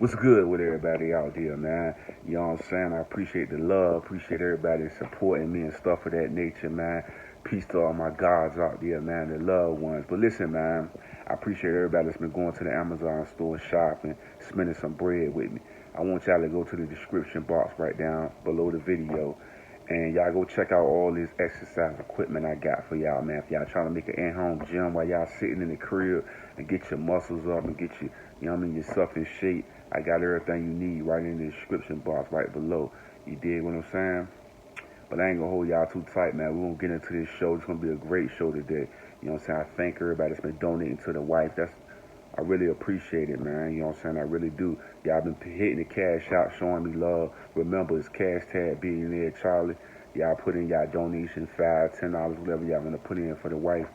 What's good with everybody out there, man? You know what I'm saying? I appreciate the love, appreciate everybody supporting me and stuff of that nature, man. Peace to all my gods out there, man, the loved ones. But listen, man, I appreciate everybody that's been going to the Amazon store shopping, spending some bread with me. I want y'all to go to the description box right down below the video. And y'all go check out all this exercise equipment I got for y'all, man. If y'all trying to make an in-home gym while y'all sitting in the crib and get your muscles up and get your, you know what I mean, yourself in shape, I got everything you need right in the description box right below. You dig what I'm saying? But I ain't gonna hold y'all too tight, man. We're gonna get into this show. It's gonna be a great show today. You know what I'm saying? I thank everybody that's been donating to the wife. I really appreciate it, man. You know what I'm saying? I really do. Y'all been hitting the cash out, showing me love. Remember, it's cash tag billionaire Charlie. Y'all put in y'all donation, $5, $10, whatever y'all gonna put in for the wife.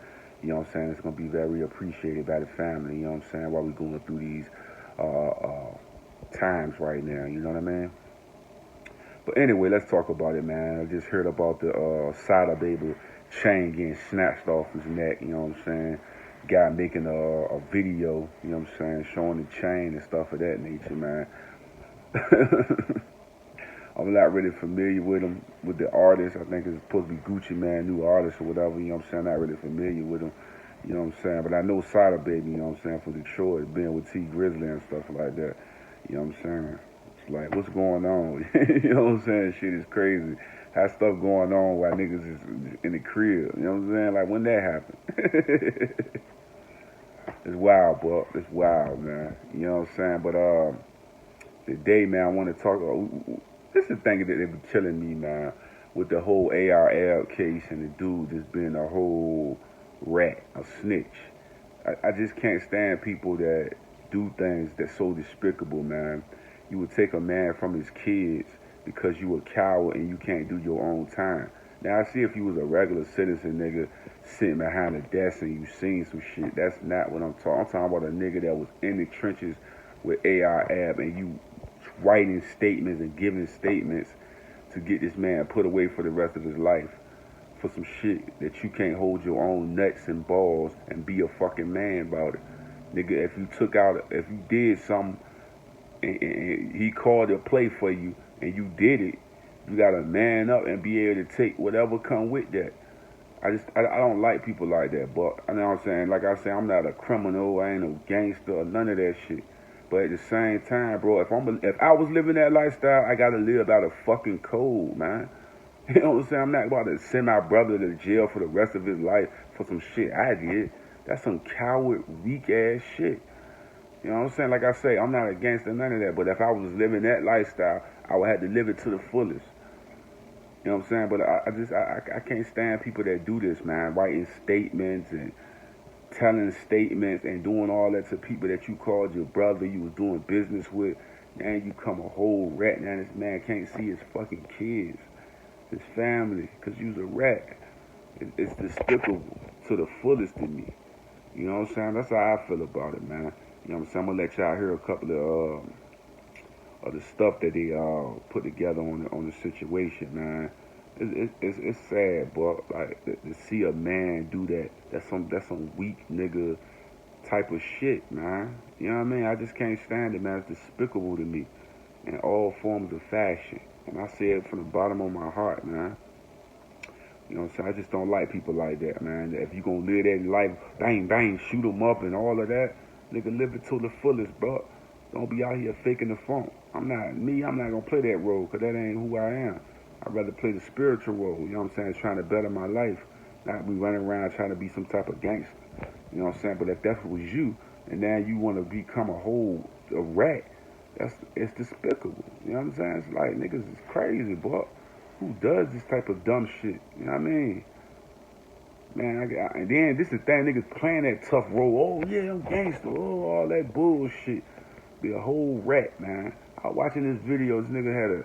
You know what I'm saying? It's gonna be very appreciated by the family. You know what I'm saying? While we going through these times right now. You know what I mean? But anyway, let's talk about it, man. I just heard about the SADA baby chain getting snatched off his neck. You know what I'm saying? Guy making a video, you know what I'm saying, showing the chain and stuff of that nature, man. I'm not really familiar with him, with the artist. I think it's supposed to be Gucci Man, new artist or whatever, you know what I'm saying. Not really familiar with him, you know what I'm saying. But I know SADA baby, you know what I'm saying, from Detroit, being with T Grizzly and stuff like that, you know what I'm saying. It's like, what's going on? You know what I'm saying? Shit is crazy. Have stuff going on while niggas is in the crib, you know what I'm saying? Like, when that happened? It's wild, bro. It's wild, man. You know what I'm saying? But today, man, I want to talk about this is the thing that they be killing me, man, with the whole ARL case and the dude just being a whole rat, a snitch. I just can't stand people that do things that's so despicable, man. You would take a man from his kids because you a coward and you can't do your own time. Now, I see if you was a regular citizen nigga sitting behind a desk and you seen some shit. That's not what I'm talking. I'm talking about a nigga that was in the trenches with AR-AB and you writing statements and giving statements to get this man put away for the rest of his life for some shit that you can't hold your own nuts and balls and be a fucking man about it. Nigga, if you did something and he called a play for you and you did it, you gotta man up and be able to take whatever come with that. I don't like people like that, but I know what I'm saying. Like I say, I'm not a criminal, I ain't no gangster or none of that shit. But at the same time, bro, if I was living that lifestyle, I gotta live by the fucking code, man. You know what I'm saying? I'm not about to send my brother to jail for the rest of his life for some shit I did. That's some coward, weak ass shit. You know what I'm saying? Like I say, I'm not against none of that. But if I was living that lifestyle, I would have to live it to the fullest. You know what I'm saying? But I can't stand people that do this, man. Writing statements and telling statements and doing all that to people that you called your brother, you was doing business with. Now you come a whole rat. Now this man can't see his fucking kids, his family, because you's a rat. It's despicable to the fullest to me. You know what I'm saying? That's how I feel about it, man. You know what I'm saying? I'm gonna let y'all hear a couple of the stuff that they put together on the situation, man. It's sad, but like to see a man do that, that's some weak nigga type of shit, man. You know what I mean? I just can't stand it, man. It's despicable to me in all forms of fashion, and I say it from the bottom of my heart, man. You know what I'm saying? I just don't like people like that, man. If you gonna live that life, bang, bang, shoot them up and all of that, nigga, live it to the fullest, bro. Don't be out here faking the funk. I'm not gonna play that role, because that ain't who I am. I'd rather play the spiritual role, you know what I'm saying, trying to better my life. Not be running around trying to be some type of gangster. You know what I'm saying? But if that was you, and now you want to become a rat, it's despicable. You know what I'm saying? It's like, niggas is crazy, boy. Who does this type of dumb shit? You know what I mean? Man, and then this is the thing, niggas playing that tough role. Oh, yeah, I'm gangster. Oh, all that bullshit. Be a whole rat, man. I was watching this video. This nigga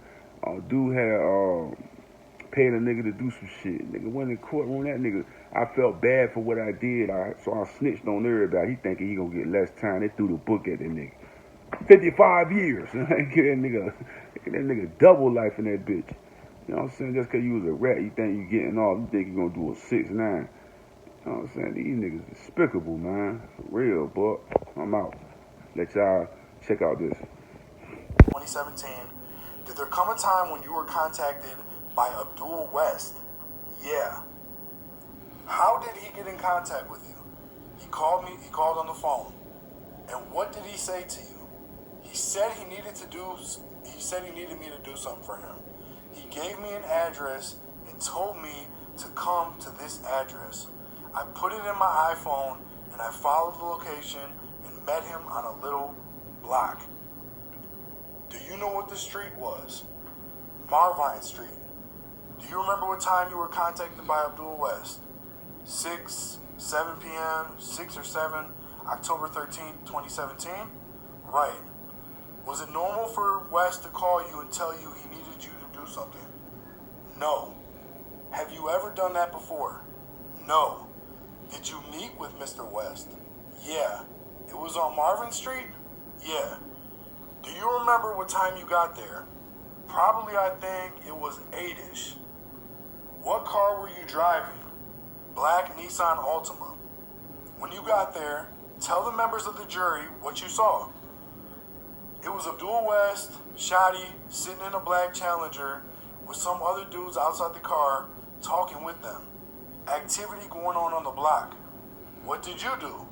paid a nigga to do some shit. Nigga went in the courtroom. That nigga, I felt bad for what I did. So I snitched on everybody. He thinking he gonna get less time. They threw the book at that nigga. 55 years. Get that nigga double life in that bitch. You know what I'm saying? Just because you was a rat, you think you getting off. You think you gonna do a 6-9. You know what I'm saying? These niggas despicable, man. For real, boy. I'm out. Let y'all check out this. 2017, did there come a time when you were contacted by Abdul West? Yeah. How did he get in contact with you? He called on the phone. And what did he say to you? He said he needed me to do something for him. He gave me an address and told me to come to this address. I put it in my iPhone and I followed the location and met him on a little block. Do you know what the street was? Marvine Street. Do you remember what time you were contacted by Abdul West? 7 p.m., 6 or 7, October 13th, 2017? Right. Was it normal for West to call you and tell you he needed you to do something? No. Have you ever done that before? No. Did you meet with Mr. West? Yeah. It was on Marvin Street? Yeah. Do you remember what time you got there? Probably, I think it was 8-ish. What car were you driving? Black Nissan Altima. When you got there, tell the members of the jury what you saw. It was Abdul West, Shotty, sitting in a black Challenger with some other dudes outside the car talking with them. Activity going on the block. What did you do?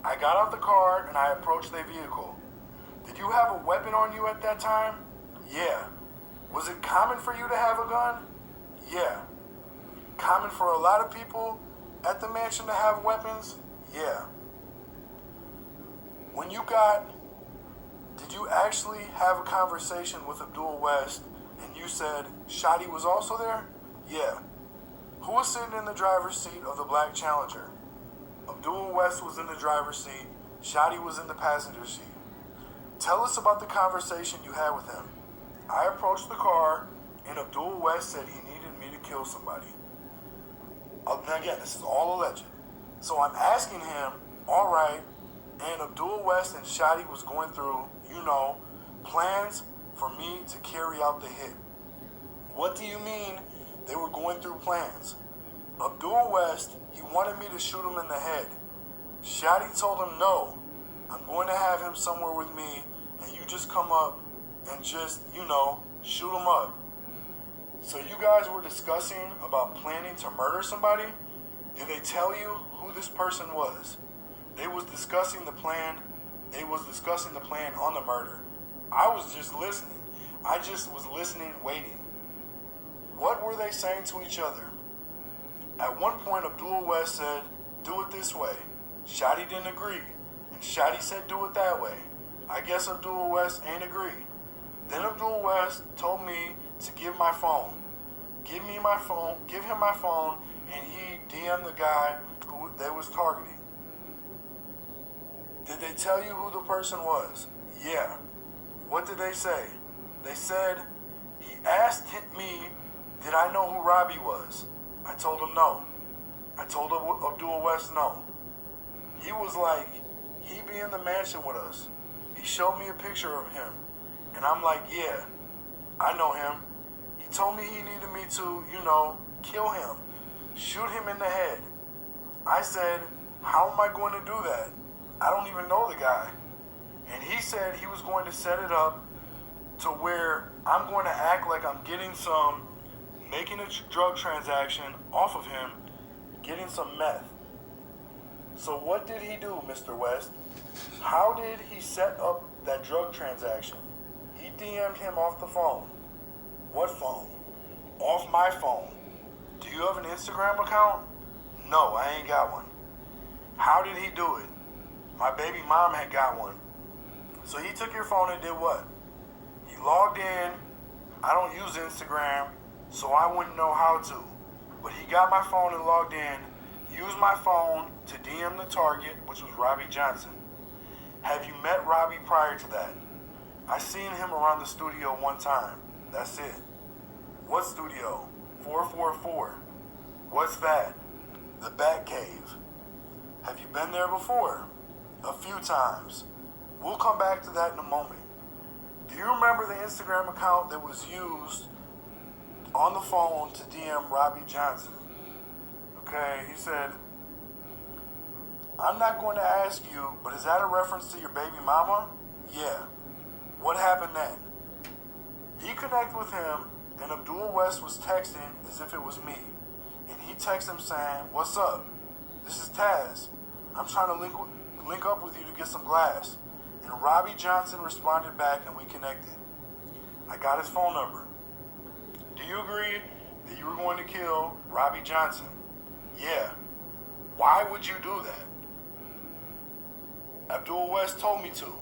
I got out the car and I approached their vehicle. Did you have a weapon on you at that time? Yeah. Was it common for you to have a gun? Yeah. Common for a lot of people at the mansion to have weapons? Yeah. Did you actually have a conversation with Abdul West and you said Shotty was also there? Yeah. Who was sitting in the driver's seat of the black Challenger? Abdul West was in the driver's seat. Shotty was in the passenger seat. Tell us about the conversation you had with him. I approached the car and Abdul West said he needed me to kill somebody. Now again, this is all alleged. So I'm asking him, all right, and Abdul West and Shotty was going through, plans for me to carry out the hit. What do you mean they were going through plans? Abdul West, he wanted me to shoot him in the head. Shotty told him, no, I'm going to have him somewhere with me and you just come up and just, shoot him up. So you guys were discussing about planning to murder somebody? Did they tell you who this person was? They was discussing the plan. They was discussing the plan on the murder. I was just listening. I just was listening, waiting. What were they saying to each other? At one point, Abdul West said, do it this way. Shotty didn't agree. And Shotty said, do it that way. I guess Abdul West ain't agree. Then Abdul West told me to give my phone. Give him my phone, and he DM'd the guy who they was targeting. Did they tell you who the person was? Yeah. What did they say? They said, he asked me, did I know who Robbie was? I told him no. I told Abdul West no. He was like, he be in the mansion with us. He showed me a picture of him. And I'm like, yeah, I know him. He told me he needed me to, kill him, shoot him in the head. I said, how am I going to do that? I don't even know the guy. And he said he was going to set it up to where I'm going to act like I'm making a drug transaction off of him, getting some meth. So what did he do, Mr. West? How did he set up that drug transaction? He DM'd him off the phone. What phone? Off my phone. Do you have an Instagram account? No, I ain't got one. How did he do it? My baby mom had got one. So he took your phone and did what? He logged in. I don't use Instagram, so I wouldn't know how to. But he got my phone and logged in, used my phone to DM the target, which was Robbie Johnson. Have you met Robbie prior to that? I seen him around the studio one time. That's it. What studio? 444. What's that? The Bat Cave. Have you been there before? A few times. We'll come back to that in a moment. Do you remember the Instagram account that was used on the phone to DM Robbie Johnson? Okay, he said, I'm not going to ask you, but is that a reference to your baby mama? Yeah. What happened then? He connected with him, and Abdul West was texting as if it was me. And he texted him saying, "What's up? This is Taz. I'm trying to link up with you to get some glass." And Robbie Johnson responded back and we connected. I got his phone number. "Do you agree that you were going to kill Robbie Johnson?" "Yeah." "Why would you do that?" Abdul West told me to.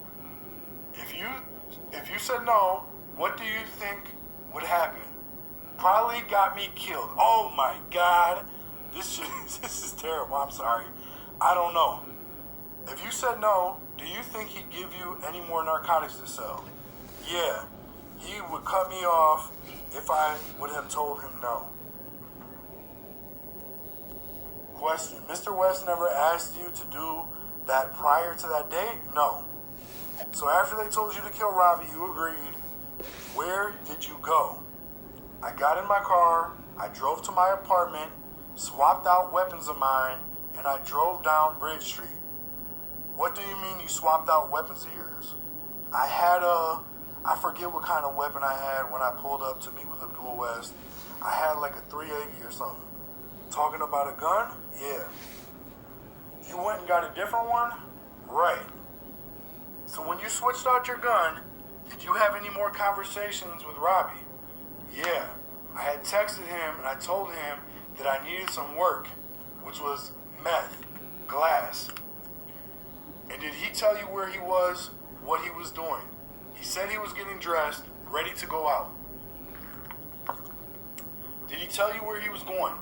If you said no, what do you think would happen?" "Probably got me killed." Oh my God. This is terrible. I'm sorry. I don't know. "If you said no, do you think he'd give you any more narcotics to sell?" "Yeah. He would cut me off if I would have told him no." Question. Mr. West never asked you to do that prior to that date? "No." "So after they told you to kill Robbie, you agreed. Where did you go?" "I got in my car, I drove to my apartment, swapped out weapons of mine, and I drove down Bridge Street." "What do you mean you swapped out weapons of yours?" I forget what kind of weapon I had when I pulled up to meet with Abdul West. I had like a 380 or something. "Talking about a gun?" "Yeah." "You went and got a different one?" "Right." "So when you switched out your gun, did you have any more conversations with Robbie?" "Yeah. I had texted him and I told him that I needed some work, which was meth, glass." "And did he tell you where he was, what he was doing?" "He said he was getting dressed, ready to go out." "Did he tell you where he was going?"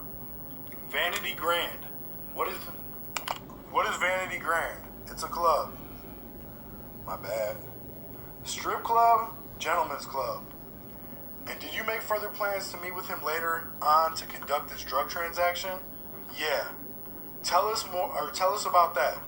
"Vanity Grand." What is Vanity Grand?" "It's a club." My bad. "Strip club, gentleman's club." "And did you make further plans to meet with him later on to conduct this drug transaction?" "Yeah." Tell us more, or tell us about that."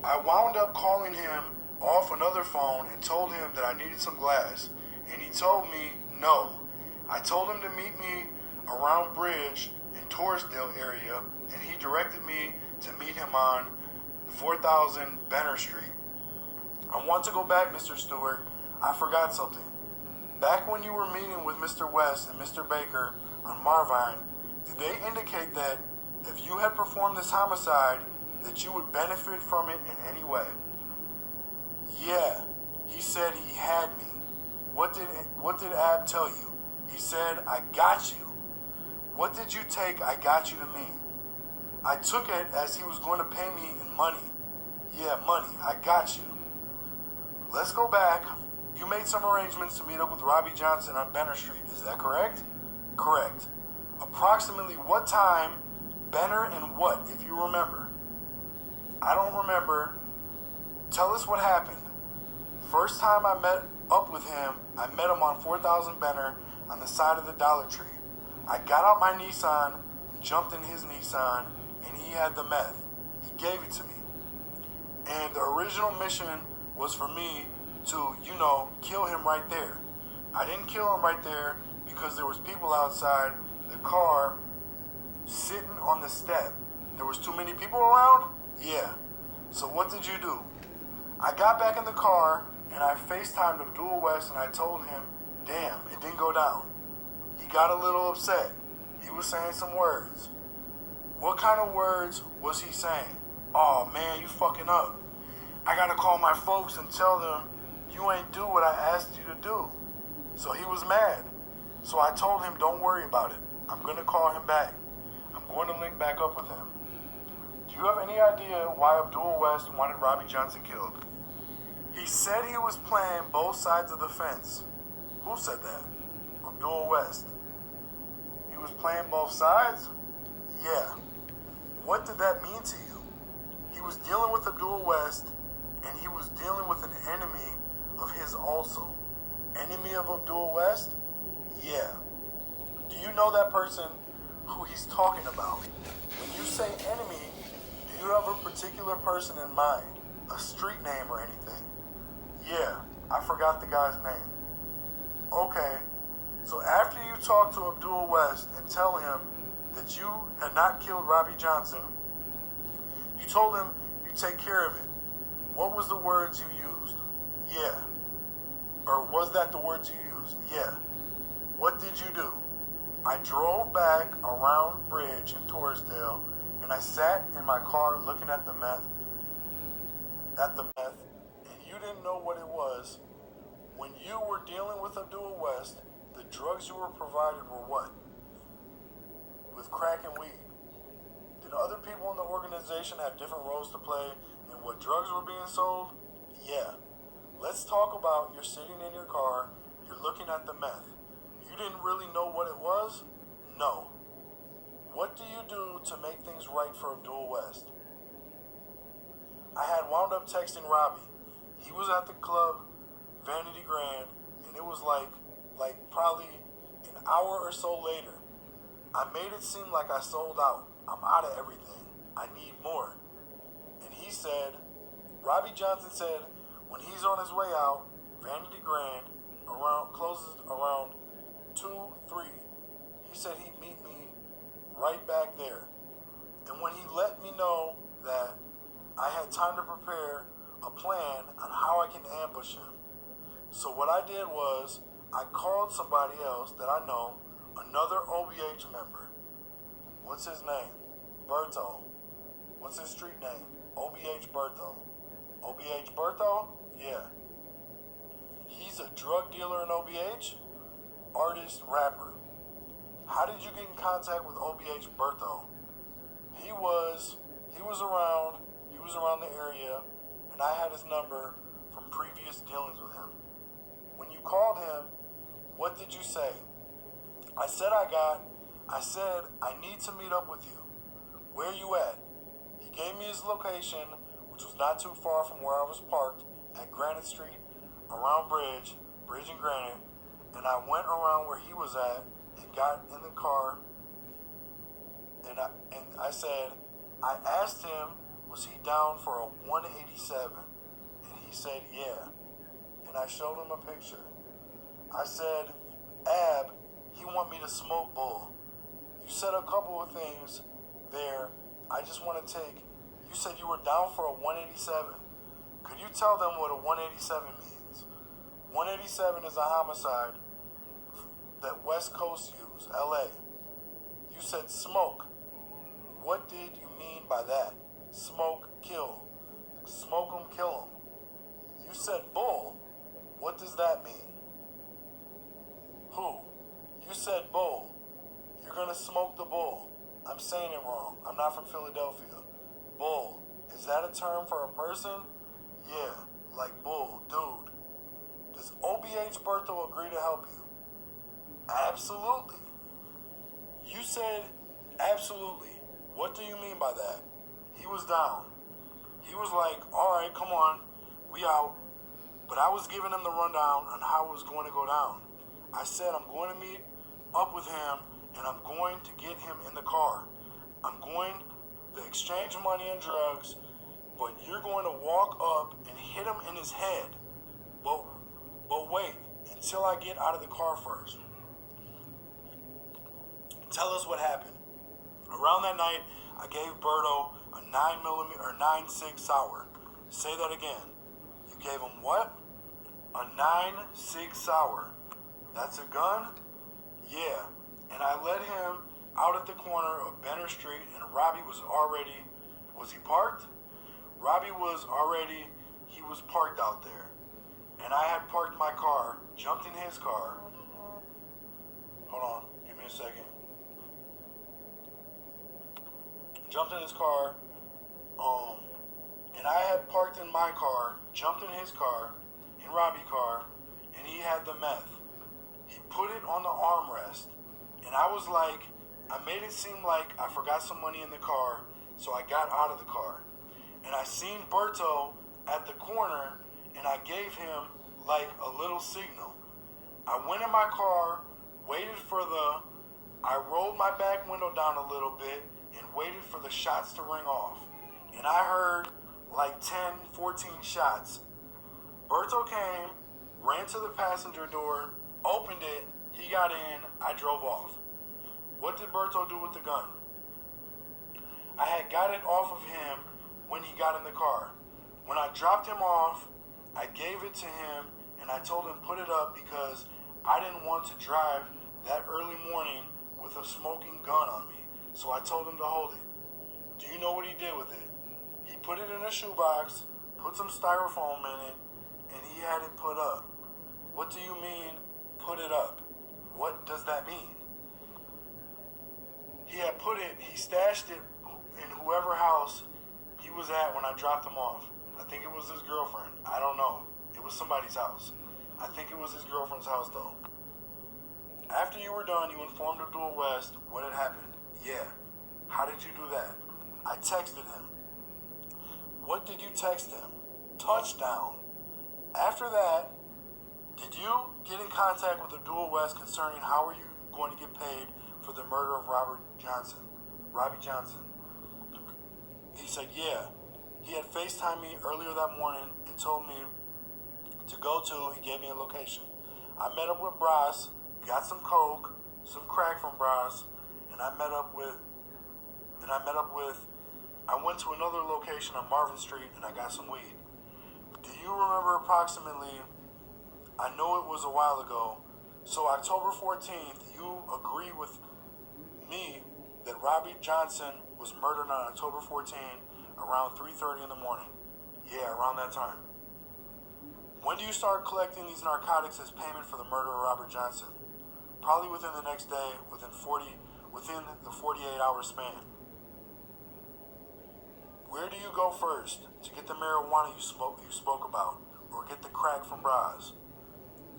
"I wound up calling him off another phone and told him that I needed some glass, and he told me no. I told him to meet me around Bridge in Torresdale area, and he directed me to meet him on 4000 Benner Street." "I want to go back, Mr. Stewart. I forgot something. Back when you were meeting with Mr. West and Mr. Baker on Marvine, did they indicate that if you had performed this homicide, that you would benefit from it in any way?" "Yeah. He said he had me." What did Ab tell you?" "He said, 'I got you.'" "What did you take 'I got you' to mean?" "I took it as he was going to pay me in money." "Yeah, money. I got you." Let's go back. You made some arrangements to meet up with Robbie Johnson on Benner Street. Is that correct?" "Correct." Approximately what time, Benner, and what, if you remember? "I don't remember." Tell us what happened. First time I met up with him, I met him on 4000 Benner on the side of the Dollar Tree. I got out my Nissan and jumped in his Nissan, and he had the meth. He gave it to me. And the original mission was for me to, kill him right there. I didn't kill him right there because there was people outside the car sitting on the step. There was too many people around? Yeah. So what did you do? I got back in the car and I FaceTimed Abdul West and I told him, damn, it didn't go down. He got a little upset. He was saying some words. What kind of words was he saying? "Oh man, you fucking up. I gotta call my folks and tell them you ain't do what I asked you to do." So he was mad. So I told him, don't worry about it. I'm gonna call him back. I'm going to link back up with him. Do you have any idea why Abdul West wanted Robbie Johnson killed? He said he was playing both sides of the fence. Who said that? Abdul West. He was playing both sides? Yeah. What did that mean to you? He was dealing with Abdul West, and he was dealing with an enemy of his also. Enemy of Abdul West? Yeah. Do you know that person who he's talking about? When you say enemy, do you have a particular person in mind? A street name or anything? Yeah, I forgot the guy's name. Okay, so after you talk to Abdul West and tell him that you had not killed Robbie Johnson, you told him you'd take care of it. What was the words you used? Yeah. Or was that the words you used? Yeah. What did you do? I drove back around Bridge in Torresdale, and I sat in my car looking at the meth, and you didn't know what it was. When you were dealing with Abdul West, the drugs you were provided were what? With crack and weed. Did other people in the organization have different roles to play in what drugs were being sold? Yeah. Let's talk about you're sitting in your car, you're looking at the meth. You didn't really know what it was? No. What do you do to make things right for Abdul West? I had wound up texting Robbie. He was at the club, Vanity Grand, and it was like probably an hour or so later. I made it seem like I sold out. I'm out of everything. I need more. And he said, Robbie Johnson said, when he's on his way out, Vanity Grand closes around 2, 3. He said he'd meet me right back there. And when he let me know that I had time to prepare a plan on how I can ambush him. So what I did was I called somebody else that I know, another OBH member. What's his name? Berto. What's his street name? OBH Berto. OBH Berto? Yeah. He's a drug dealer in OBH, artist, rapper. How did you get in contact with OBH Berto? He was around the area, and I had his number from previous dealings with him. When you called him, what did you say? I said I need to meet up with you. Where you at? He gave me his location, which was not too far from where I was parked at Granite Street, around Bridge and Granite, and I went around where he was at and got in the car, and I said, I asked him, was he down for a 187? And he said, yeah. And I showed him a picture. I said, Ab, he want me to smoke bull. You said a couple of things there. I just want to take, you said you were down for a 187. Could you tell them what a 187 means? 187 is a homicide that West Coast use, LA. You said smoke. What did you mean by that? Smoke, kill. Smoke 'em, kill 'em. You said bull. What does that mean? Who? You said bull. You're gonna smoke the bull. I'm saying it wrong. I'm not from Philadelphia. Bull. Is that a term for a person? Yeah, like bull, dude. Does OBH Berto agree to help you? Absolutely. You said absolutely. What do you mean by that? He was down. He was like, all right, come on, we out. But I was giving him the rundown on how it was going to go down. I said I'm going to meet up with him, and I'm going to get him in the car. I'm going to exchange money and drugs, but you're going to walk up and hit him in his head. But wait, until I get out of the car first. Tell us what happened. Around that night, I gave Berto a 9.6 sour. Say that again. You gave him what? A 9.6 sour. That's a gun? Yeah. And I led him out at the corner of Benner Street, and Robbie was he parked? Robbie was parked out there. And I had parked my car, jumped in his car. Hold on, give me a second. Jumped in his car, and I had parked in my car, jumped in his car, in Robbie's car, and he had the meth. He put it on the armrest, and I was like, I made it seem like I forgot some money in the car, so I got out of the car. And I seen Berto at the corner, and I gave him like a little signal. I went in my car, I rolled my back window down a little bit, and waited for the shots to ring off. And I heard like 10, 14 shots. Berto came, ran to the passenger door, opened it, he got in, I drove off. What did Berto do with the gun? I had got it off of him when he got in the car. When I dropped him off, I gave it to him, and and I told him put it up because I didn't want to drive that early morning with a smoking gun on me. So I told him to hold it. Do you know what he did with it? He put it in a shoebox, put some styrofoam in it, and he had it put up. What do you mean, put it up? What does that mean? He stashed it in whoever house he was at when I dropped him off. I think it was his girlfriend. I don't know. It was somebody's house. I think it was his girlfriend's house though. After you were done, you informed Abdul West what had happened. Yeah. How did you do that? I texted him. What did you text him? Touchdown. After that, did you get in contact with Abdul West concerning how are you going to get paid for the murder of Robbie Johnson? He said, yeah. He had FaceTimed me earlier that morning and told me to go to, he gave me a location. I met up with Bras, got some coke, some crack from Bras, and I went to another location on Marvin Street and I got some weed. Do you remember approximately, I know it was a while ago, so October 14th, you agree with me that Robbie Johnson was murdered on October 14th around 3:30 in the morning. Yeah, around that time. When do you start collecting these narcotics as payment for the murder of Robert Johnson? Probably within the next day, within the 48-hour span. Where do you go first to get the marijuana you spoke about, or get the crack from Bras?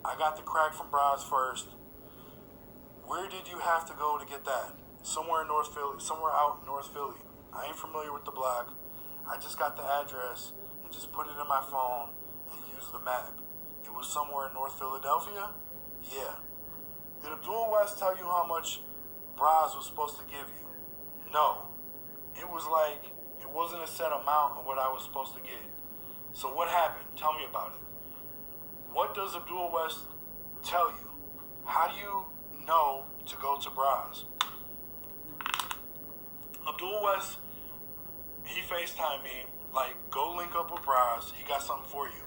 I got the crack from Bras first. Where did you have to go to get that? Somewhere in North Philly, somewhere out in North Philly. I ain't familiar with the block. I just got the address and just put it in my phone and used the map. It was somewhere in North Philadelphia? Yeah. Did Abdul West tell you how much Bras was supposed to give you? No. It wasn't a set amount of what I was supposed to get. So what happened? Tell me about it. What does Abdul West tell you? How do you know to go to Bras? Abdul West, he FaceTimed me, like, go link up with Bras, he got something for you.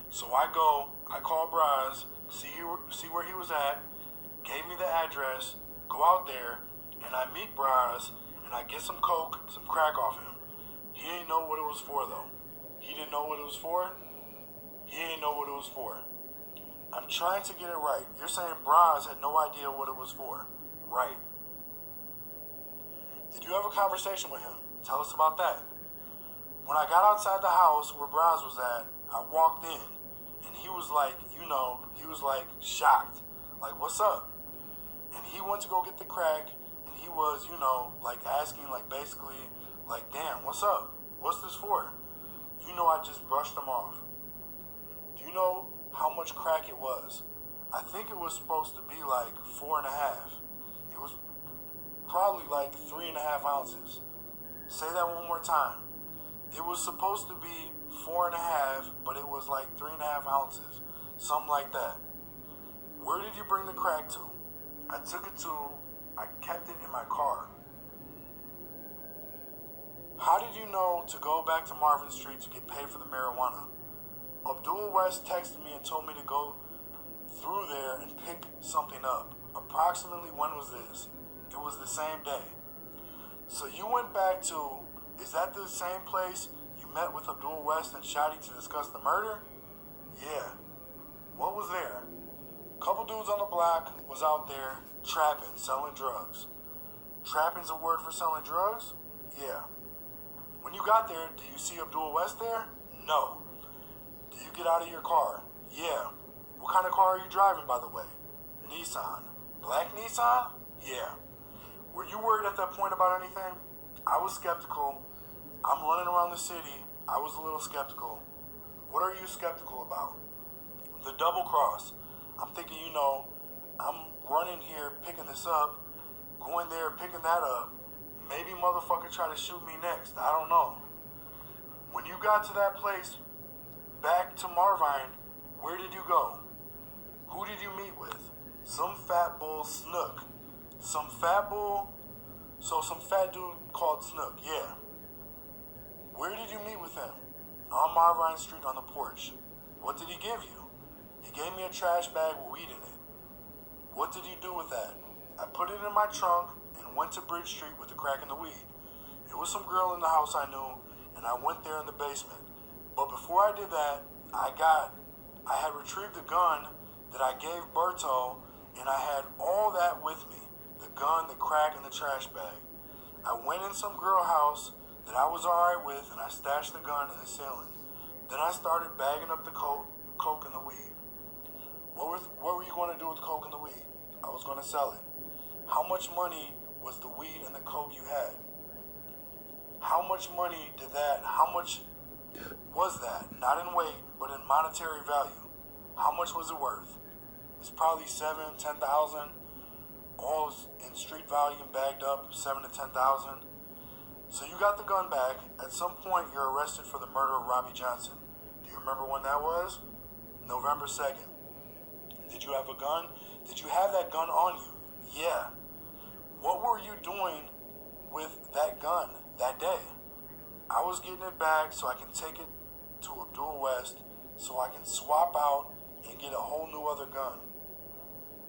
So I call Bras, see where he was at, gave me the address, go out there, and I meet Bras, and I get some coke, some crack off him. He didn't know what it was for, though. He didn't know what it was for? He didn't know what it was for. I'm trying to get it right. You're saying Bras had no idea what it was for. Right. Did you have a conversation with him? Tell us about that. When I got outside the house where Bras was at, I walked in, and he was like, shocked. Like, what's up? And he went to go get the crack, and he was, like asking, like basically, like, damn, what's up? What's this for? I just brushed him off. Do you know how much crack it was? I think it was supposed to be like 4.5. It was probably like 3.5 ounces. Say that one more time. It was supposed to be 4.5, but it was like 3.5 ounces. Something like that. Where did you bring the crack to? I kept it in my car. How did you know to go back to Marvin Street to get paid for the marijuana? Abdul West texted me and told me to go through there and pick something up. Approximately when was this? It was the same day. So you went back to, is that the same place you met with Abdul West and Shadi to discuss the murder? Yeah. What was there? Couple dudes on the block was out there trapping, selling drugs. Trapping's a word for selling drugs? Yeah. When you got there, do you see Abdul West there? No. Do you get out of your car? Yeah. What kind of car are you driving, by the way? Nissan. Black Nissan? Yeah. Were you worried at that point about anything? I was skeptical. I'm running around the city. I was a little skeptical. What are you skeptical about? The double cross. I'm thinking, I'm running here, picking this up, going there, picking that up. Maybe motherfucker try to shoot me next. I don't know. When you got to that place, back to Marvine, where did you go? Who did you meet with? Some fat bull Snook. Some fat dude called Snook, yeah. Where did you meet with him? On Marvine Street on the porch. What did he give you? He gave me a trash bag with weed in it. What did you do with that? I put it in my trunk and went to Bridge Street with the crack and the weed. It was some girl in the house I knew, and I went there in the basement. But before I did that, I had retrieved the gun that I gave Berto, and I had all that with me. The gun, the crack, and the trash bag. I went in some girl house that I was alright with, and I stashed the gun in the ceiling. Then I started bagging up the coke and the weed. What were you going to do with the coke and the weed? I was going to sell it. How much money was the weed and the coke you had? How much money how much was that? Not in weight, but in monetary value. How much was it worth? It's probably $7,000, $10,000. All in street value and bagged up, $7,000 to $10,000. So you got the gun back. At some point, you're arrested for the murder of Robbie Johnson. Do you remember when that was? November 2nd. Did you have a gun? Did you have that gun on you? Yeah. What were you doing with that gun that day? I was getting it back so I can take it to Abdul West so I can swap out and get a whole new other gun.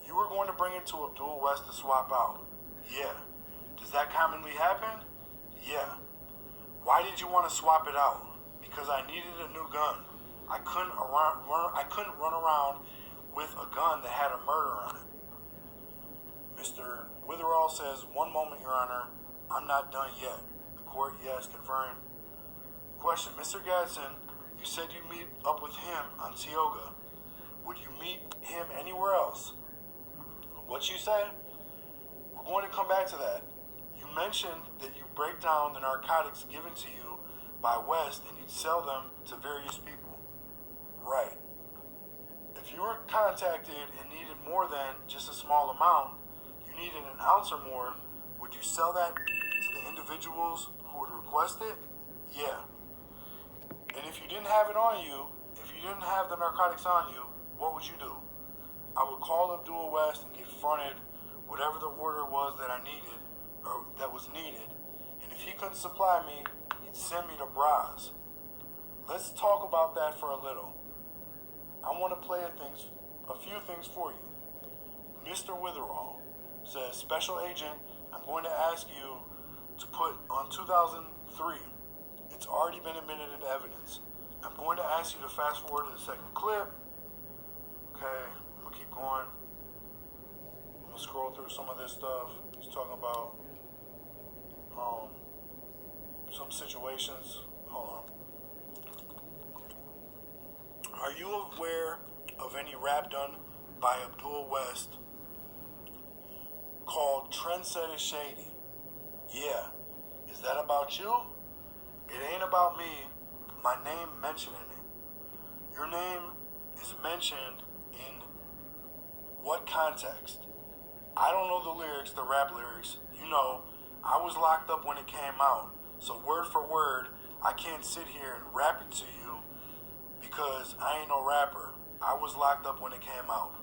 You were going to bring it to Abdul West to swap out. Yeah. Does that commonly happen? Yeah. Why did you want to swap it out? Because I needed a new gun. I couldn't run around with a gun that had a murder on it. Mr. Witherall says, "One moment, Your Honor. I'm not done yet." The court, yes, confirmed. Question, Mr. Gadsden, you said you meet up with him on Tioga. Would you meet him anywhere else? What you say? We're going to come back to that. You mentioned that you break down the narcotics given to you by West and you'd sell them to various people. Right. If you were contacted and needed more than just a small amount, you needed an ounce or more, would you sell that to the individuals who would request it? Yeah. And if you didn't have it on you, if you didn't have the narcotics on you, what would you do? I would call Abdul West and get fronted whatever the order was that I needed, or that was needed. And if he couldn't supply me, he'd send me to Braz. Let's talk about that for a little. I want to play a few things for you. Mr. Witherall says, Special Agent, I'm going to ask you to put on 2003. It's already been admitted into evidence. I'm going to ask you to fast forward to the second clip. Okay, I'm going to keep going. I'm going to scroll through some of this stuff. He's talking about some situations. Hold on. Are you aware of any rap done by Abdul West called Trendsetter Shady? Yeah. Is that about you? It ain't about me. My name mentioning it. Your name is mentioned in what context? I don't know the lyrics, the rap lyrics. You know, I was locked up when it came out. So word for word, I can't sit here and rap it to you because I ain't no rapper. I was locked up when it came out.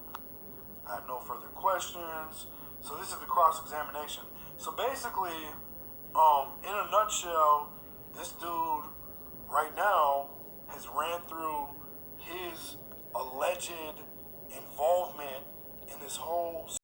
I have no further questions. So this is the cross-examination. So basically, in a nutshell, this dude right now has ran through his alleged involvement in this whole